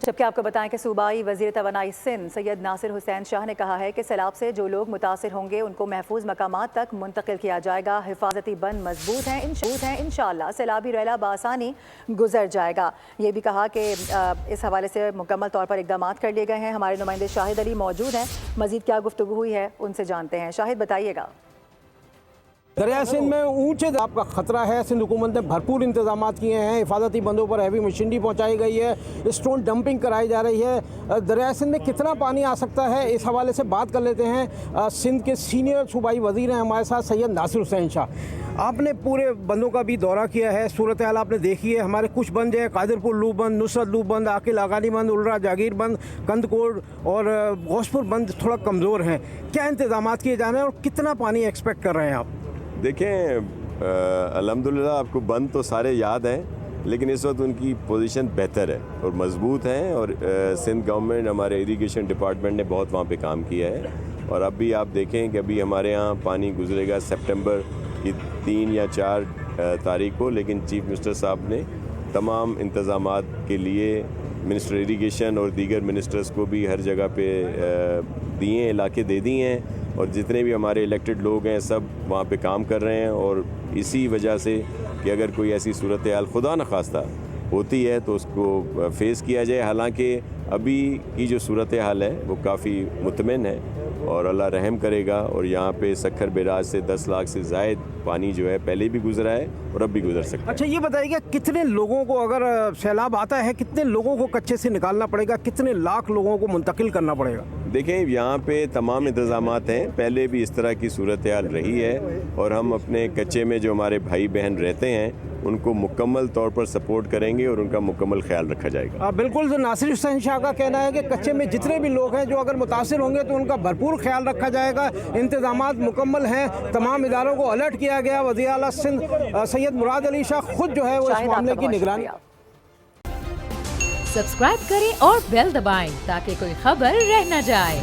جبکہ آپ کو بتائیں کہ صوبائی وزیر توانائی سندھ سید ناصر حسین شاہ نے کہا ہے کہ سیلاب سے جو لوگ متاثر ہوں گے ان کو محفوظ مقامات تک منتقل کیا جائے گا۔ حفاظتی بند مضبوط ہیں، انشاءاللہ سیلابی ریلا بآسانی گزر جائے گا۔ یہ بھی کہا کہ اس حوالے سے مکمل طور پر اقدامات کر لیے گئے ہیں۔ ہمارے نمائندے شاہد علی موجود ہیں، مزید کیا گفتگو ہوئی ہے ان سے جانتے ہیں۔ شاہد بتائیے گا۔ دریا سندھ میں اونچے دباؤ کا خطرہ ہے۔ سندھ حکومت نے بھرپور انتظامات کیے ہیں، حفاظتی بندوں پر ہیوی مشینری پہنچائی گئی ہے، اسٹون ڈمپنگ کرائی جا رہی ہے۔ دریا سندھ میں کتنا پانی آ سکتا ہے اس حوالے سے بات کر لیتے ہیں۔ سندھ کے سینئر صوبائی وزیر ہیں ہمارے ساتھ سید ناصر حسین شاہ۔ آپ نے پورے بندوں کا بھی دورہ کیا ہے، صورتحال آپ نے دیکھی ہے۔ ہمارے کچھ بند ہیں، قادر پور لوپ بند، نصرت لوپ بند، عاقل آغانی بند، الرا جاگیر بند، کندکوٹ اور غوثپور بند تھوڑا کمزور ہیں۔ کیا انتظامات کیے جا رہے ہیں اور کتنا پانی ایکسپیکٹ کر رہے ہیں آپ؟ دیکھیں الحمدللہ آپ کو بند تو سارے یاد ہیں، لیکن اس وقت ان کی پوزیشن بہتر ہے اور مضبوط ہیں، اور سندھ گورنمنٹ ہمارے اریگیشن ڈپارٹمنٹ نے بہت وہاں پہ کام کیا ہے۔ اور اب بھی آپ دیکھیں کہ ابھی ہمارے ہاں پانی گزرے گا سپٹمبر کی 3 یا 4 تاریخ کو، لیکن چیف منسٹر صاحب نے تمام انتظامات کے لیے منسٹر اریگیشن اور دیگر منسٹرز کو بھی ہر جگہ پہ دیے علاقے دے دیے ہیں، اور جتنے بھی ہمارے الیکٹڈ لوگ ہیں سب وہاں پہ کام کر رہے ہیں۔ اور اسی وجہ سے کہ اگر کوئی ایسی صورتحال خدا نخواستہ ہوتی ہے تو اس کو فیس کیا جائے۔ حالانکہ ابھی کی جو صورتحال ہے وہ کافی مطمئن ہے اور اللہ رحم کرے گا، اور یہاں پہ سکھر بیراج سے 10 لاکھ سے زائد پانی جو ہے پہلے بھی گزرا ہے اور اب بھی گزر سکتا ہے۔ اچھا یہ بتائیے کہ کتنے لوگوں کو اگر سیلاب آتا ہے کتنے لوگوں کو کچے سے نکالنا پڑے گا، کتنے لاکھ لوگوں کو منتقل کرنا پڑے گا؟ دیکھیں یہاں پہ تمام انتظامات ہیں، پہلے بھی اس طرح کی صورتحال رہی ہے، اور ہم اپنے کچے میں جو ہمارے بھائی بہن رہتے ہیں ان کو مکمل طور پر سپورٹ کریں گے اور ان کا مکمل خیال رکھا جائے گا۔ بالکل ناصر حسین شاہ کا کہنا ہے کہ کچے میں جتنے بھی لوگ ہیں جو اگر متاثر ہوں گے تو ان کا بھرپور خیال رکھا جائے گا۔ انتظامات مکمل ہیں، تمام اداروں کو الرٹ کیا گیا۔ وزیر اعلیٰ سندھ سید مراد علی شاہ خود جو ہے وہ اس معاملے کی نگرانی۔ سبسکرائب کریں اور بیل دبائیں تاکہ کوئی خبر رہ نہ جائے۔